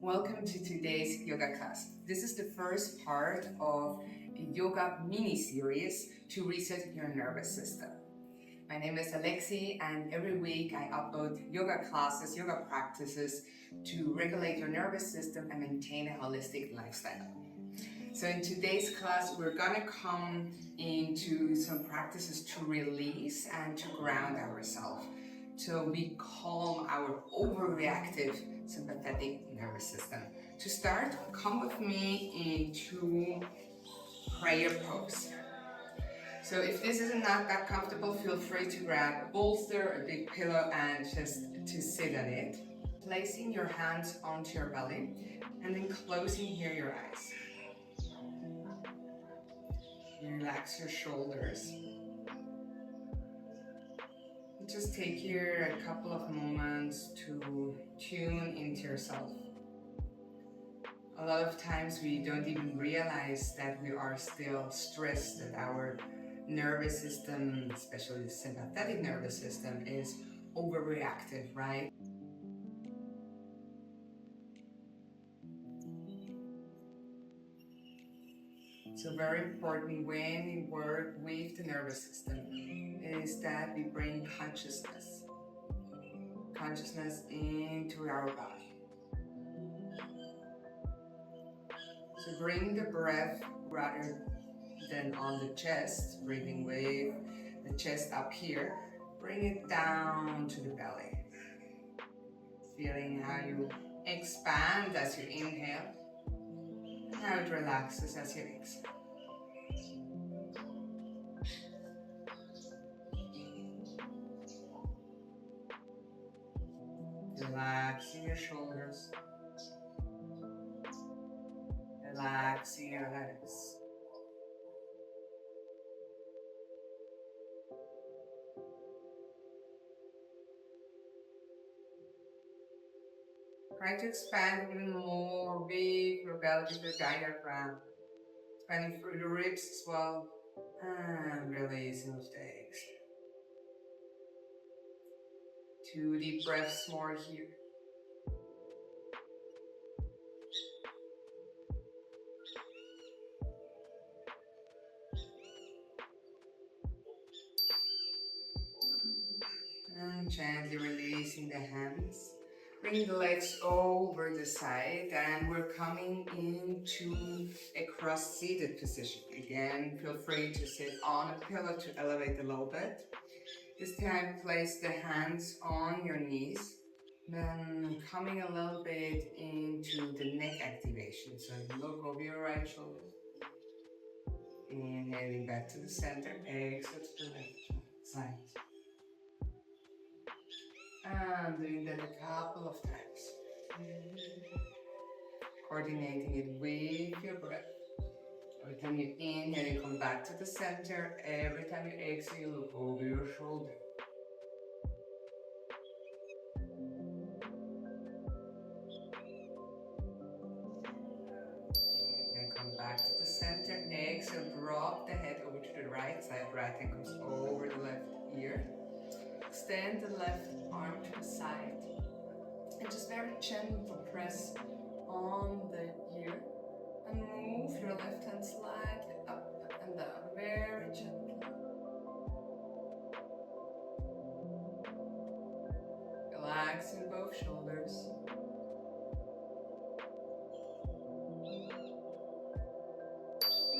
Welcome to today's yoga class. This is the first part of a yoga mini series to reset your nervous system. My name is Alexi, and every week I upload yoga classes, yoga practices to regulate your nervous system and maintain a holistic lifestyle. So in today's class, we're gonna come into some practices to release and to ground ourselves. So we calm our overreactive sympathetic nervous system. To start, come with me into prayer pose. So if this is not that comfortable, feel free to grab a bolster, a big pillow, and just to sit on it. Placing your hands onto your belly and then closing here your eyes. Relax your shoulders. Just take here a couple of moments to tune into yourself. A lot of times we don't even realize that we are still stressed, that our nervous system, especially the sympathetic nervous system, is overreactive, right? So very important when we work with the nervous system is that we bring consciousness into our body. So bring the breath rather than on the chest, breathing with the chest up here, bring it down to the belly. Feeling how you expand as you inhale, and how it relaxes as you exhale. Relaxing your shoulders, relaxing your legs. Try to expand even more with your belly, with the diaphragm. Expanding through the ribs as well. And releasing with the exhale. 2 deep breaths more here. And gently releasing the hands. Bring the legs over the side, and we're coming into a cross-seated position. Again, feel free to sit on a pillow to elevate a little bit. This time, place the hands on your knees. Then coming a little bit into the neck activation. So look over your right shoulder. Inhaling back to the center, exhale to the left side. And doing that a couple of times. Coordinating it with your breath. Every time you inhale, you come back to the center. Every time you exhale, you look over your shoulder. And come back to the center. Exhale, drop the head over to the right side. Right hand comes over the left ear. Extend the left arm to the side. And just very gentle press on the ear. And move your left hand slightly up and down. Very gently. Relaxing both shoulders.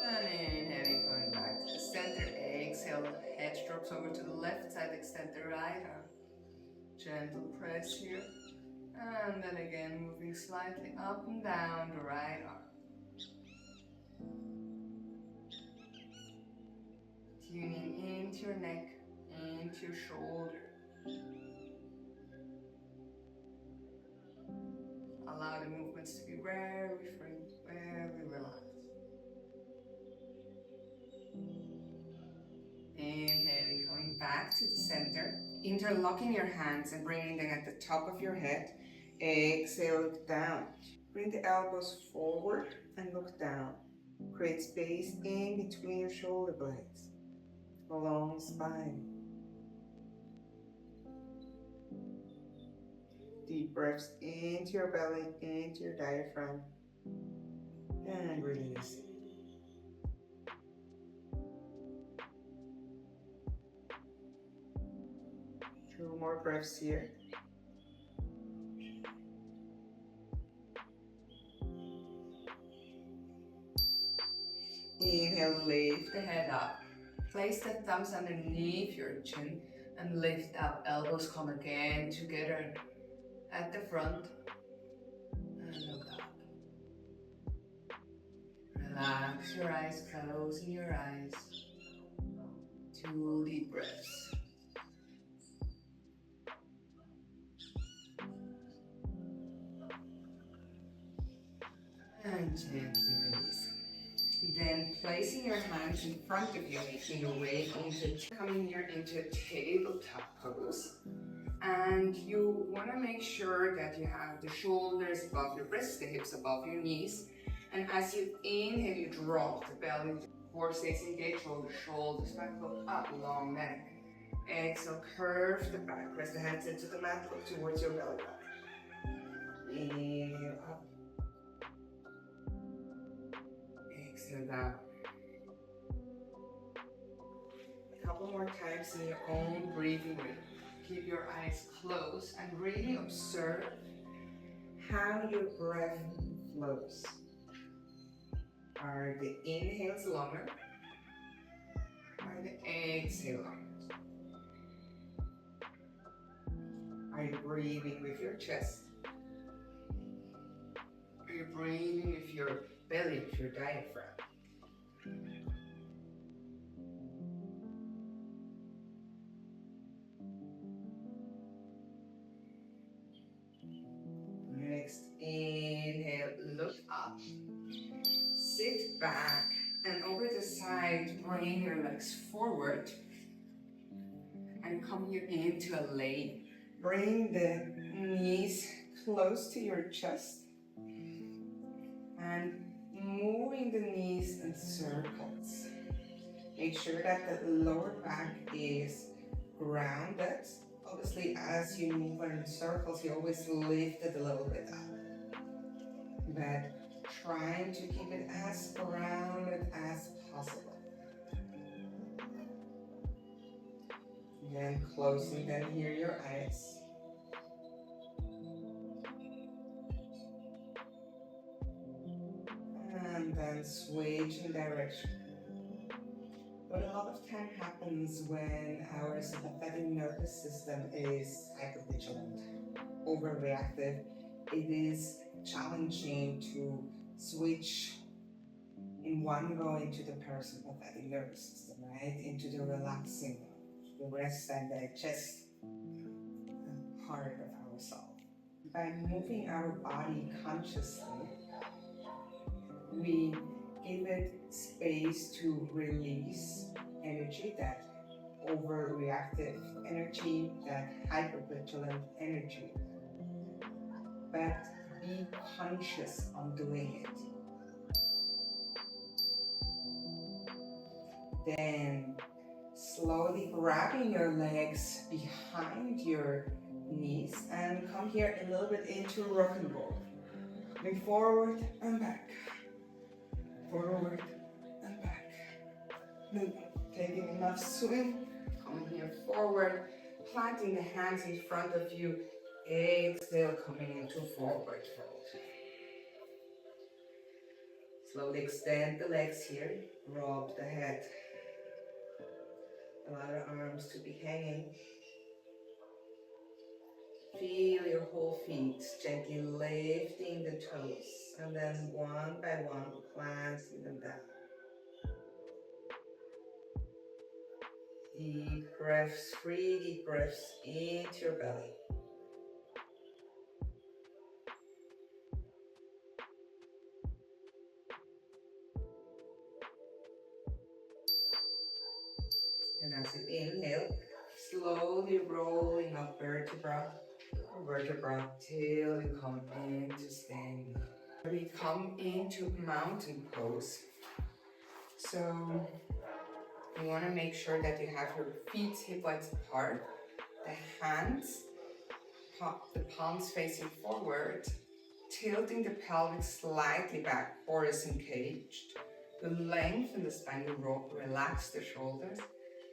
And inhaling, coming back to the center. Exhale, head drops over to the left side. Extend the right arm. Gentle press here. And then again, moving slightly up and down the right arm. Tuning into your neck, into your shoulder. Allow the movements to be very free, very relaxed. Inhaling, coming back to the center. Interlocking your hands and bringing them at the top of your head. Exhale, look down. Bring the elbows forward and look down. Create space in between your shoulder blades. A long spine. deep breaths into your belly, into your diaphragm, and release. 2 more breaths here. Inhale, lift the head up. Place the thumbs underneath your chin and lift up. Elbows come again together at the front. And look up. Relax your eyes, closing your eyes. 2 deep breaths. And gently release. Then placing your hands in front of you, making your way coming here into tabletop pose. And you want to make sure that you have the shoulders above your wrists, the hips above your knees. And as you inhale, you drop the belly, core stays engaged, roll the shoulders back, look up, long neck. Exhale, curve the back, press the hands into the mat, look towards your belly button. Inhale up. Exhale down. A couple more times in your own breathing rate. Keep your eyes closed and really observe how your breath flows. Are the inhales longer? Are the exhales longer? Are you breathing with your chest? Are you breathing with your belly, with your diaphragm? Next, inhale, look up. Sit back and over the side, bring your legs forward and come here into a lay. Bring the knees close to your chest and moving the knees in circles. Make sure that the lower back is grounded. Obviously, as you move in circles, you always lift it a little bit up. But trying to keep it as grounded as possible. Then closing then here your eyes. And then switching direction. But a lot of time happens when our sympathetic nervous system is hypervigilant, overreactive. It is challenging to switch in one go into the parasympathetic nervous system, right? Into the relaxing, the rest and digest part of ourselves. By moving our body consciously, we give it space to release energy, that overreactive energy, that hypervigilant energy. But be conscious on doing it. Then slowly grabbing your legs behind your knees and come here a little bit into rock and roll. Moving forward and back. Forward and back. Taking enough swim. Coming here forward. Planting the hands in front of you. Exhale, coming into forward fold. Slowly extend the legs here. Drop the head. Allow the arms to be hanging. Feel your whole feet gently lifting the toes, and then one by one planting them down. Deep breaths, 3 deep breaths into your belly. And as you inhale, slowly rolling up vertebra till you come into standing. We come into mountain pose. So you want to make sure that you have your feet hip width apart, the hands the palms facing forward, tilting the pelvis slightly back, horizon caged. You lengthen the spine, you relax the shoulders,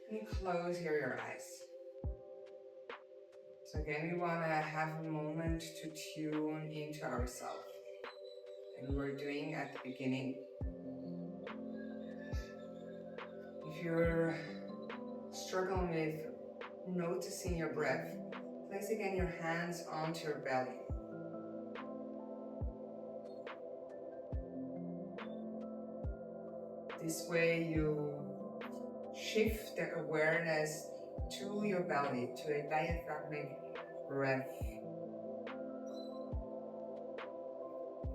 and you close your eyes. So again, we want to have a moment to tune into ourselves. And we're doing at the beginning. If you're struggling with noticing your breath, place again your hands onto your belly. This way you shift the awareness to your belly, to a diaphragmatic breath.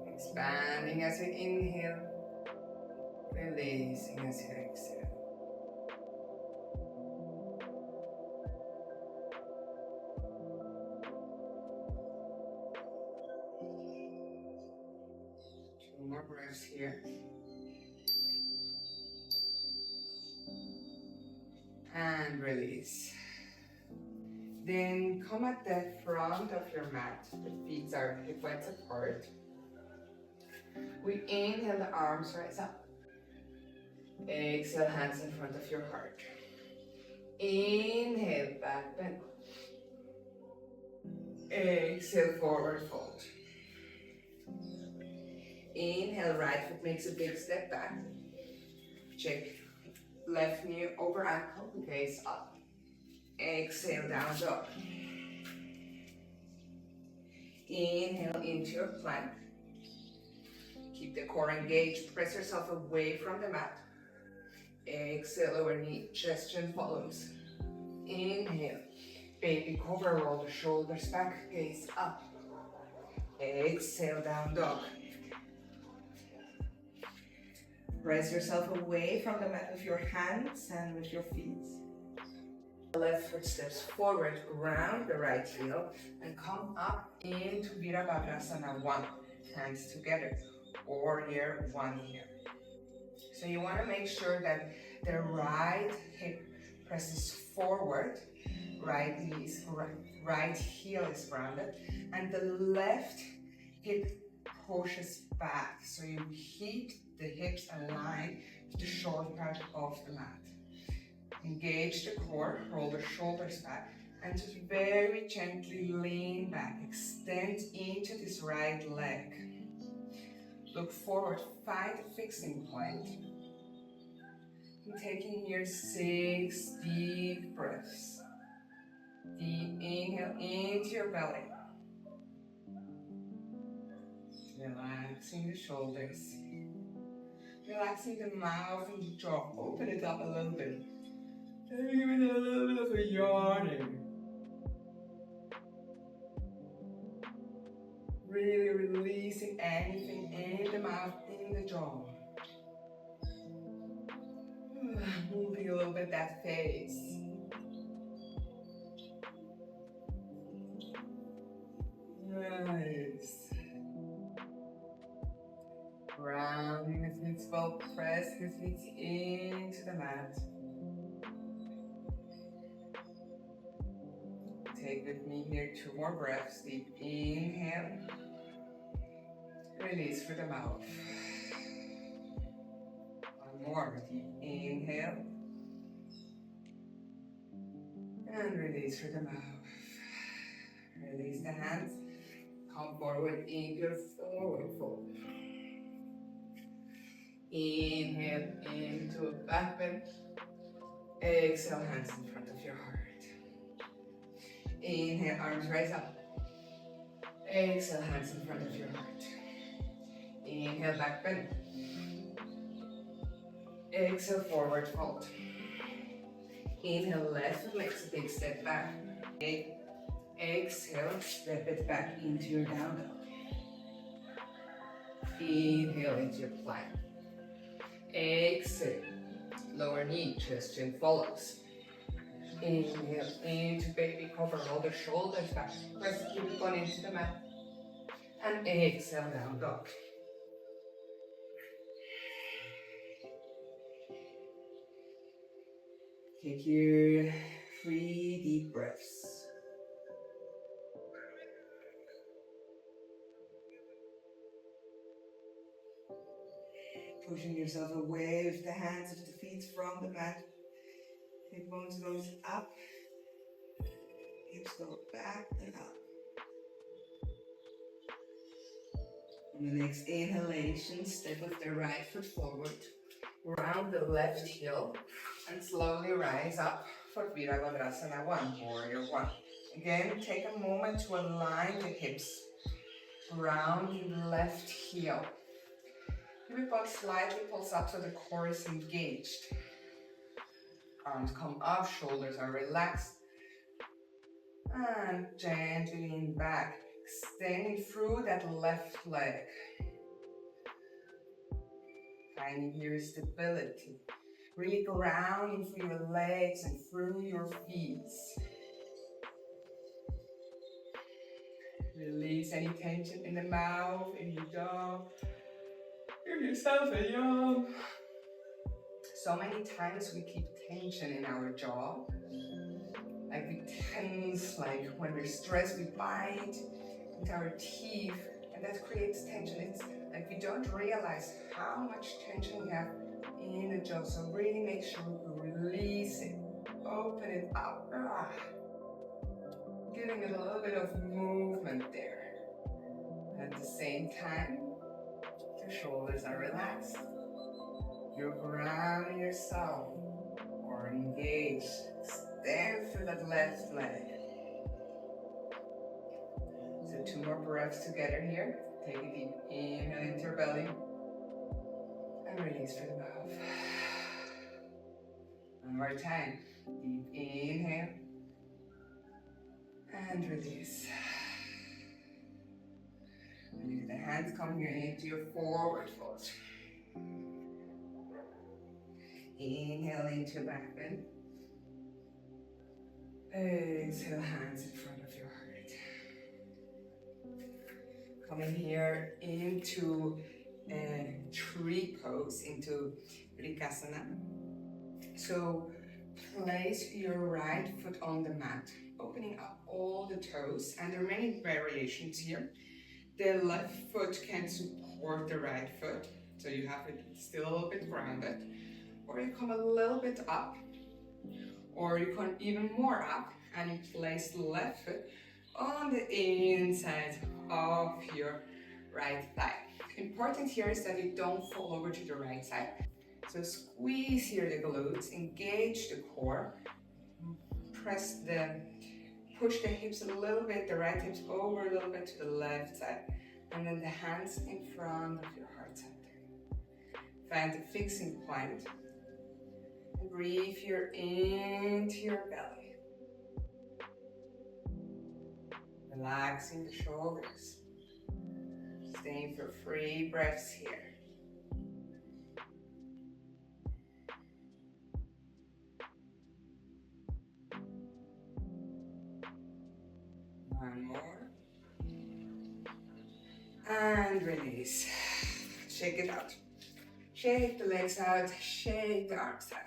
Expanding as you inhale, releasing as you exhale. Two more breaths here. And release. Then come at the front of your mat. The feet are hip width apart. We inhale, the arms rise up. Exhale, hands in front of your heart. Inhale, back bend. Exhale, forward fold. Inhale, right foot makes a big step back. Check left knee over ankle, gaze up. Exhale, down dog. Inhale into your plank. Keep the core engaged. Press yourself away from the mat. Exhale, lower knee, chest chin follows. Inhale, baby cobra, roll the shoulders back, gaze up. Exhale, down dog. Press yourself away from the mat with your hands and with your feet. Left foot steps forward, round the right heel, and come up into Virabhadrasana 1. Hands together, or here, one here. So you want to make sure that the right hip presses forward, right heel is grounded, and the left hip pushes back. So you keep the hips aligned to the shoulder part of the mat. Engage the core, roll the shoulders back, and just very gently lean back. Extend into this right leg. Look forward, find a fixing point. And taking here 6 deep breaths. Deep inhale into your belly. Relaxing the shoulders. Relaxing the mouth and the jaw. Open it up a little bit. Even a little bit of a yawning. Really releasing anything in the mouth, in the jaw. Moving a little bit that face. Nice. Rounding the feet, well, press the feet into the mat. Take with me here 2 more breaths. Deep inhale. Release through the mouth. One more. Deep inhale. And release through the mouth. Release the hands. Come forward in your forward fold. Inhale into a back bend. Exhale, hands in front of your heart. Inhale, arms rise up. Exhale, hands in front of your heart. Inhale, back bend. Exhale, forward fold. Inhale, left foot makes a big step back. Exhale, step it back into your down dog. Inhale into your plank. Exhale, lower knee, chest chin follows. Inhale into baby cobra, roll the shoulders back. Press the keep going into the mat. And exhale, down dog. Take your 3 deep breaths. Pushing yourself away with the hands of the feet from the mat. Hip bones goes up. Hips go back and up. On the next inhalation, step with the right foot forward. Round the left heel and slowly rise up for Virabhadrasana 1, Warrior 1. Again, take a moment to align the hips. Round the left heel. Hip bone slightly pulls up so the core is engaged. Arms come up, shoulders are relaxed. And gently lean back, extending through that left leg. Finding here stability. Really grounding through your legs and through your feet. Release any tension in the mouth, in your jaw. Give yourself a yawn. So many times we keep tension in our jaw. Like we tense, like when we're stressed, we bite with our teeth, and that creates tension. It's like we don't realize how much tension we have in the jaw. So really make sure we release it, open it up. Giving it a little bit of movement there. At the same time, the shoulders are relaxed. You're grounding yourself or engaged. Stand through that left leg. So 2 more breaths together here. Take a deep inhale into your belly. And release through the mouth. One more time. Deep inhale. And release. And the hands come here into your forward fold. Inhale into back bend. Exhale, hands in front of your heart. Coming here into a tree pose, into Rikasana. So place your right foot on the mat, opening up all the toes, and there are many variations here. The left foot can support the right foot, so you have it still a little bit grounded, or you come a little bit up, or you come even more up and you place the left foot on the inside of your right thigh. Important here is that you don't fall over to the right side. So squeeze here the glutes, engage the core, push the hips a little bit, the right hips over a little bit to the left side, and then the hands in front of your heart center. Find the fixing point. Breathe here into your belly. Relaxing the shoulders. Staying for 3 breaths here. One more. And release. Shake it out. Shake the legs out, shake the arms out.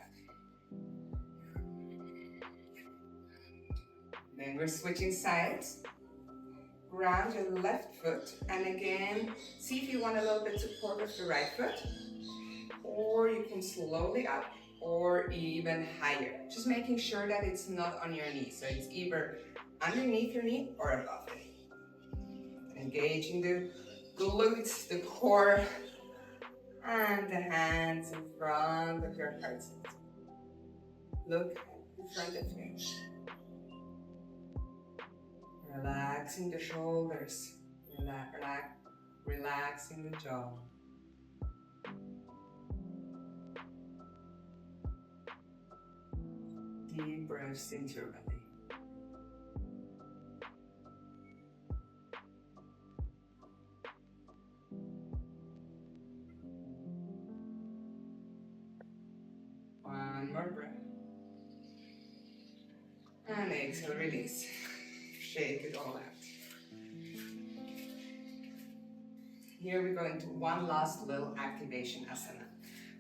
Then we're switching sides. Ground your left foot, and again, see if you want a little bit support with the right foot, or you can slowly up, or even higher. Just making sure that it's not on your knee, so it's either underneath your knee or above the knee. Engaging the glutes, the core, and the hands in front of your heart center. Look in front of you. Relaxing the shoulders, relaxing the jaw. Deep breaths into your belly. One more breath. And exhale, release. Shake it all out. Here we go into one last little activation asana.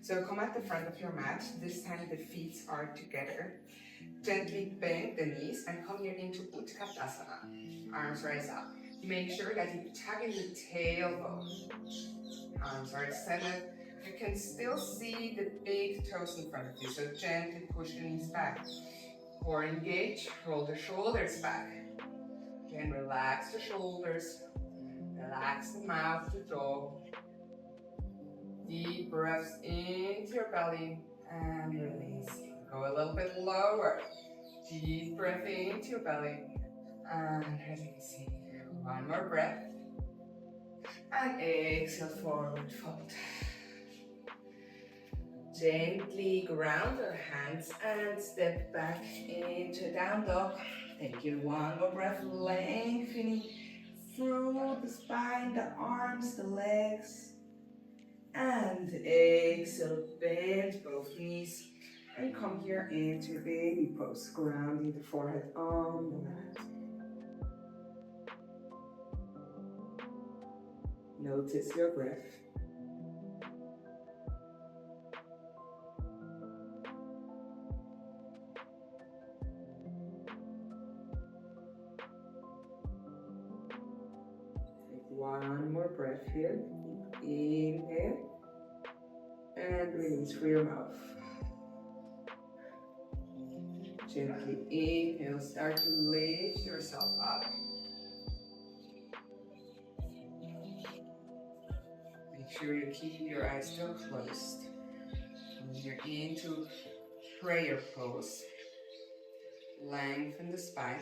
So come at the front of your mat. This time the feet are together. Gently bend the knees and come here into Utkatasana. Arms rise up. Make sure that you tug in the tailbone. Arms are extended. You can still see the big toes in front of you, so gently push the knees back. Core engage, roll the shoulders back. Then relax the shoulders, relax the mouth, the jaw. Deep breaths into your belly and release. Go a little bit lower. Deep breath into your belly and releasing. One more breath. And exhale, forward fold. Gently ground your hands and step back into down dog. Take your one more breath, lengthening through the spine, the arms, the legs. And exhale, bend both knees and come here into baby pose, grounding the forehead on the mat. Notice your breath. Take one more breath here. Inhale and release through your mouth. Gently inhale, start to lift yourself up. Make sure you keep your eyes still closed. When you're into prayer pose, lengthen the spine.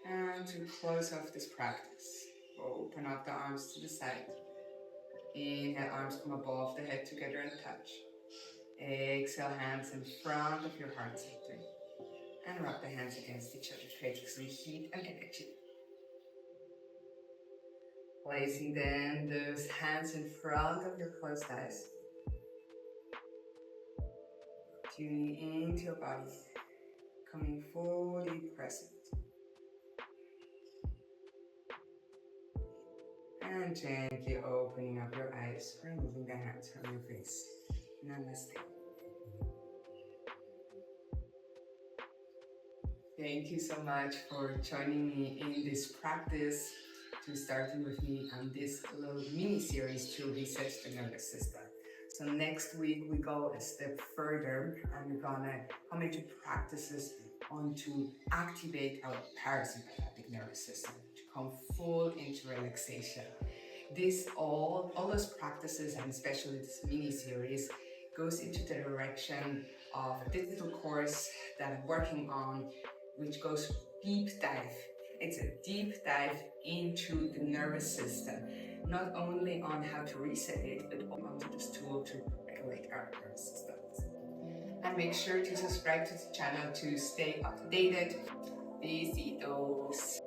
And to close off this practice, open up the arms to the side. Inhale, arms come above the head together and touch. Exhale, hands in front of your heart center. And rub the hands against each other, creating some heat and energy. Placing then those hands in front of your closed eyes. Tuning into your body, coming fully present. And gently opening up your eyes, removing the hands from your face. Namaste. Thank you so much for joining me in this practice, to starting with me on this little mini series to reset the nervous system. So next week we go a step further and we're gonna come into practices on to activate our parasympathetic nervous system, to come full into relaxation. All those practices, and especially this mini series, goes into the direction of a digital course that I'm working on, which goes deep dive. It's a deep dive into the nervous system, not only on how to reset it, but onto this tool to regulate our nervous system. And make sure to subscribe to the channel to stay updated. Besitos.